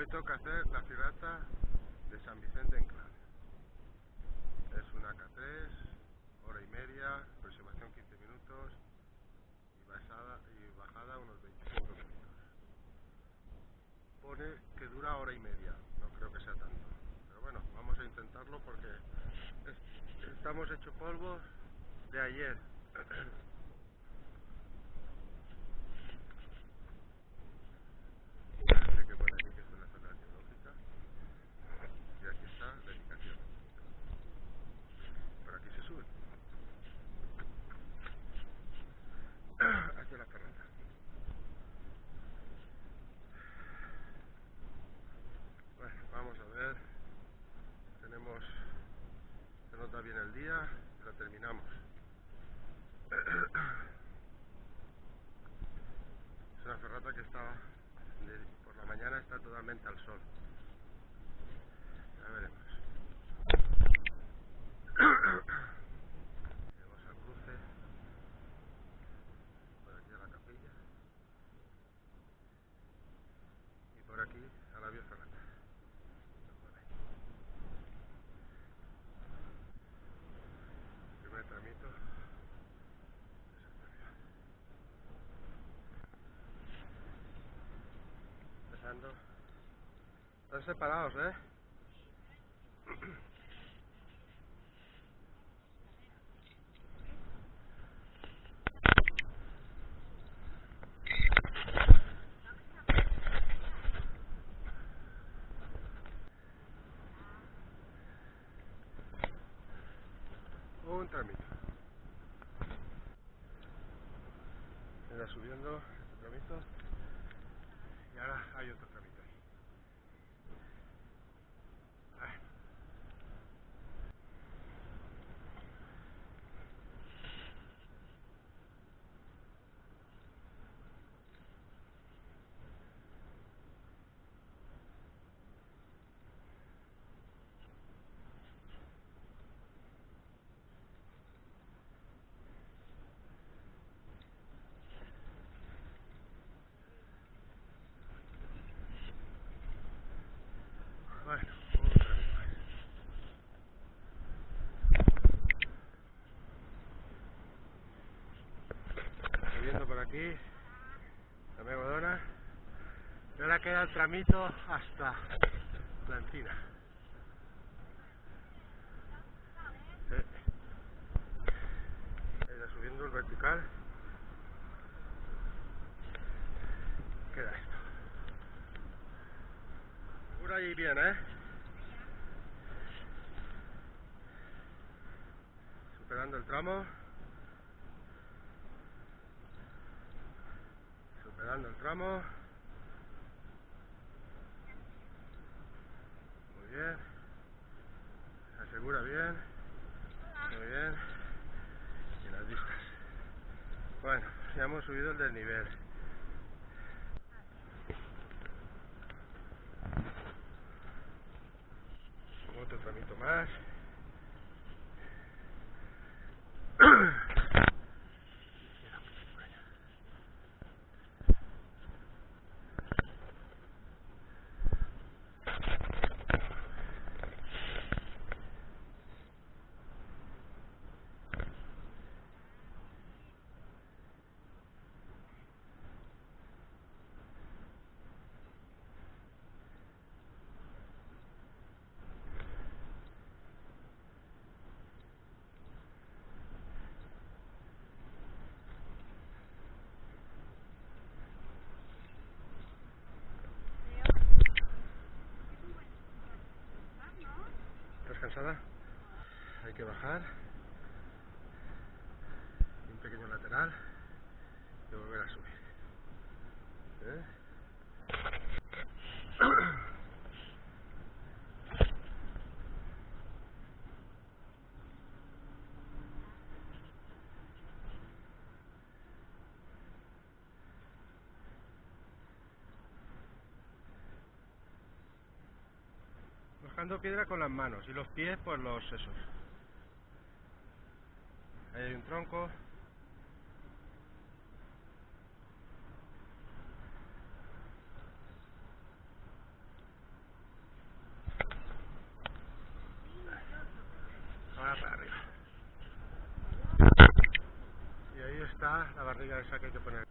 Hoy toca hacer la ferrata de San Vicente en Clar. Es una K3, hora y media, aproximación 15 minutos y bajada unos 25 minutos. Pone que dura hora y media, no creo que sea tanto. Pero bueno, vamos a intentarlo porque estamos hecho polvo de ayer. Sé que pone aquí que es una zona arqueológica. Y aquí está la indicación. Por aquí se sube. Aquí la ferrata. Bueno, vamos a ver. Se nota bien el día y lo terminamos. Es una ferrata que por la mañana está totalmente al sol. Ya veremos. Llegamos al cruce. Por aquí a la capilla. Y por aquí a la bioferrata. Primer tramito. Empezando. Están separados, ¿eh? Un tramito. Mira, subiendo el tramito. Y ahora hay otro tramito ahí. Bueno, un tramito más. Subiendo por aquí, la Megodona. Y ahora queda el tramito hasta la encina. Ahí subiendo el vertical. Queda esto. Por ahí bien, ¿eh? Superando el tramo. Superando el tramo. Muy bien. Se asegura bien. Muy bien. Y las vistas. Bueno, ya hemos subido el desnivel. Otro tramito más. ¿Estás cansada? Hay que bajar. Un pequeño lateral. Y volver a subir. ¿Eh? Bajando piedra con las manos y los pies por los sesos. Ahí hay un tronco. barriga esa que hay que poner.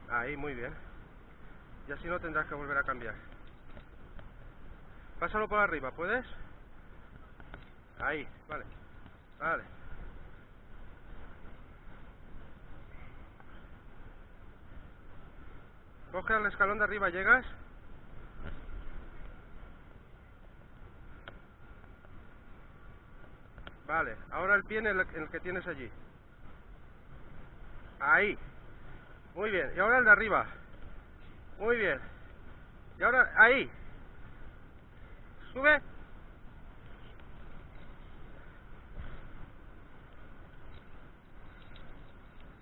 Ahí, muy bien. Y así no tendrás que volver a cambiar. Pásalo por arriba, ¿puedes? Ahí, vale. Vale. Coge al escalón de arriba, ¿llegas? Vale, ahora el pie en el que tienes allí. Ahí. Muy bien, y ahora el de arriba. Muy bien. Y ahora, ahí. Sube.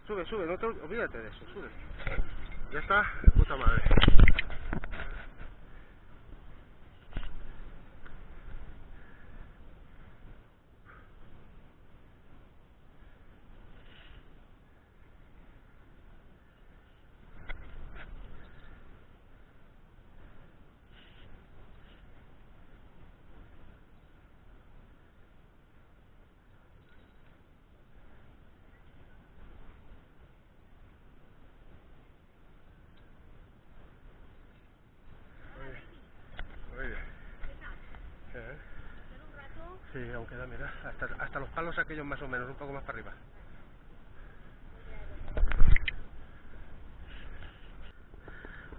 Sube, sube, no te olvídate de eso, sube. Ya está, puta madre. Muy bien. Sí, aún queda, mira, hasta los palos aquellos más o menos, un poco más para arriba.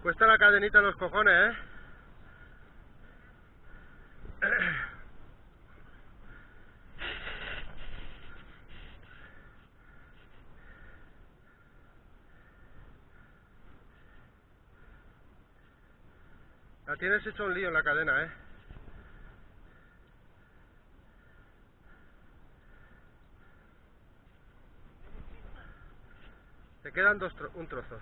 Cuesta la cadenita en los cojones, ¿eh? La tienes hecho un lío en la cadena, ¿eh? Te quedan un trozo.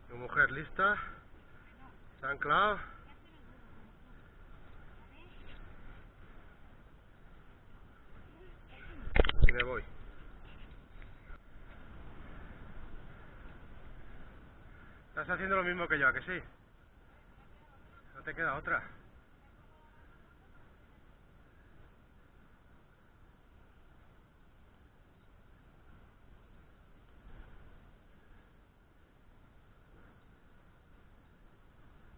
Tu mujer lista. Está anclado. Y me voy. Estás haciendo lo mismo que yo, ¿a que sí? No te queda otra.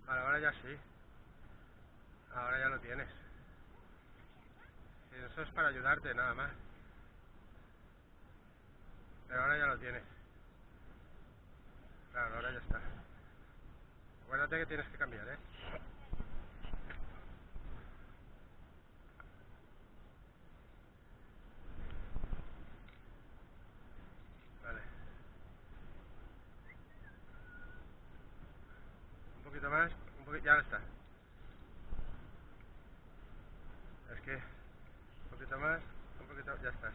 Vale, ahora ya sí. Ahora ya lo tienes. Sí, eso es para ayudarte, nada más. Pero ahora ya lo tienes. Claro, ahora ya está. Acuérdate que tienes que cambiar, ¿eh? Vale. Un poquito más, ya está. Es que, un poquito más, un poquito, ya estás.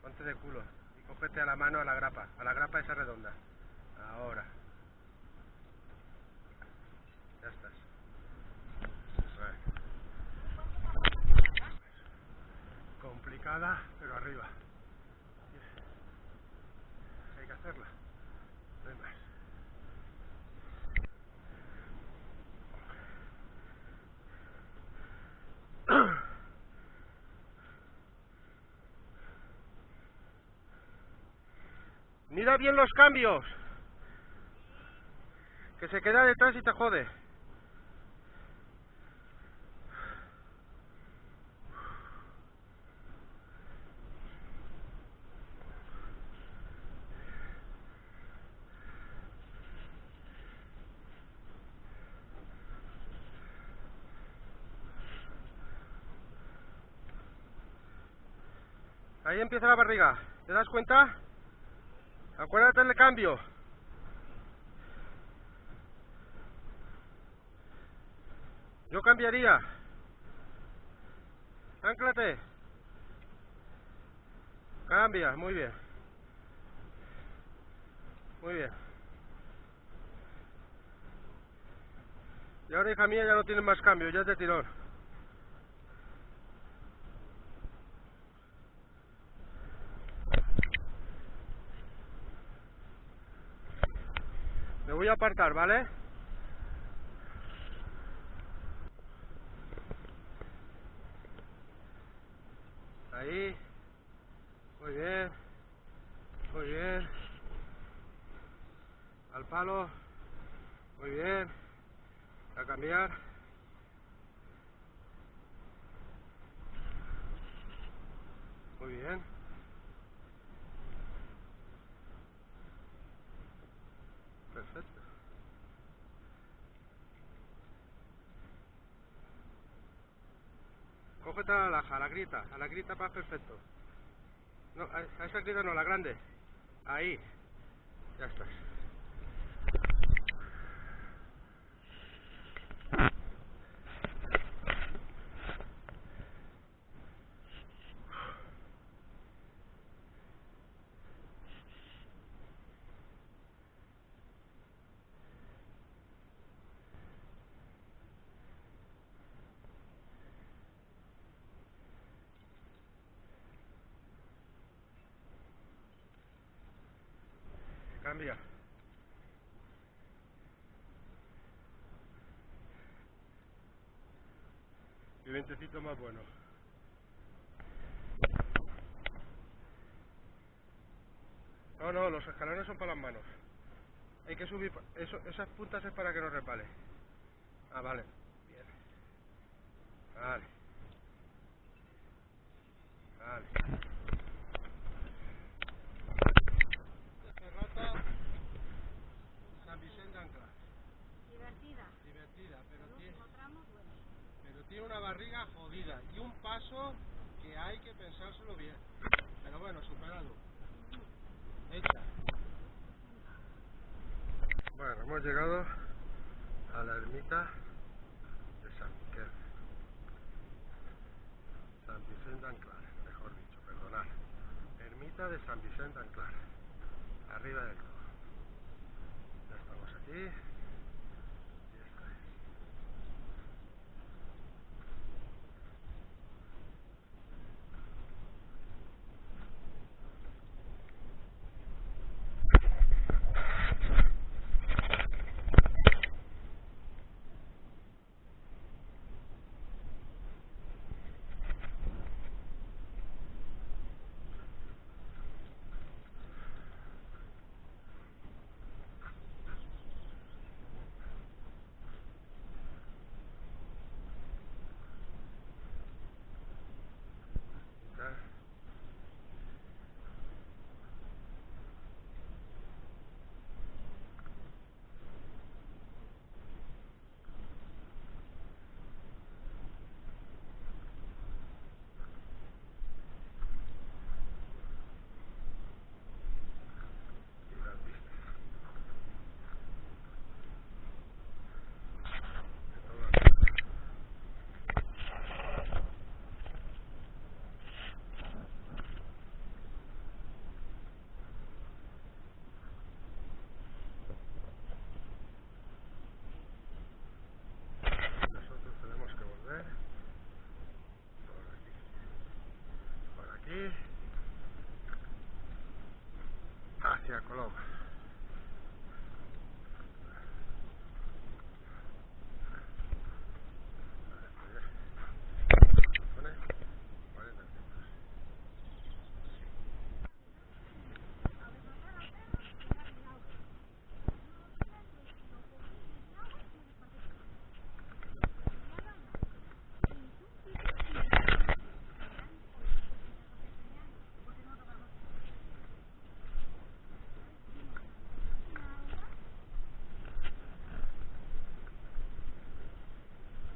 Ponte de culo y cógete a la mano a la grapa esa redonda. Ahora. Ya estás. Vale. Complicada, pero arriba. Hay que hacerla. No hay más. Mira bien los cambios. Que se queda detrás y te jode. Ahí empieza la barriga. ¿Te das cuenta? Acuérdate del cambio. Yo cambiaría. Ánclate. Cambia, muy bien. Muy bien. Y ahora, hija mía, ya no tienes más cambio, ya es de tirón. Me voy a apartar, ¿vale? Ahí. Muy bien. Muy bien. Al palo. Muy bien. A cambiar. Muy bien. Perfecto. Cógete a la laja, a la grita va perfecto. No, a esa grita no, la grande. Ahí. Ya estás. Cambia. Y vientecito más bueno. No, no, los escalones son para las manos. Hay que subir. Esas puntas es para que no resbale. Ah, vale. Bien. Vale. Vale. Ferrata, San Vicente d'Anclas. Divertida, pero tiene una barriga jodida y un paso que hay que pensárselo bien. Pero bueno, superado. Hecha. Bueno, hemos llegado a la ermita de San Miquel. San Vicente d'Anclas, mejor dicho, perdonad. Ermita de San Vicente d'Anclas. Arriba del todo. Ya estamos aquí. Nosotros tenemos que volver por aquí, hacia Coloma. Pone 40 minutos.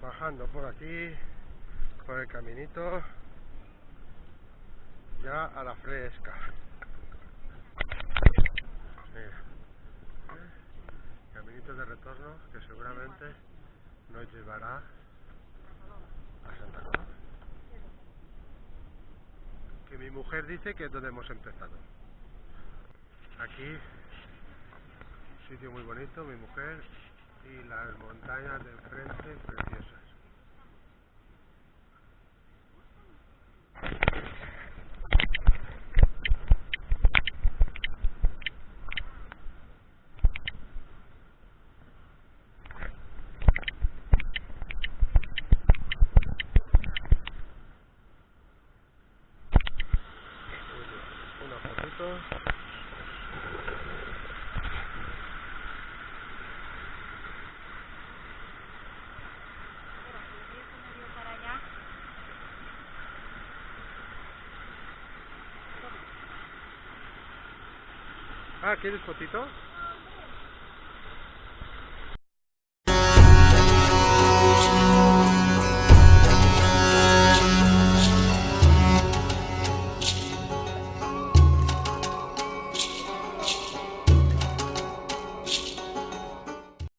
Bajando por aquí, por el caminito, ya a la fresca. Mira, caminito de retorno que seguramente nos llevará a Santa Cruz, que mi mujer dice que es donde hemos empezado. Aquí, un sitio muy bonito, mi mujer, y las montañas de enfrente preciosas. Una fotito. Ah, ¿quieres fotito?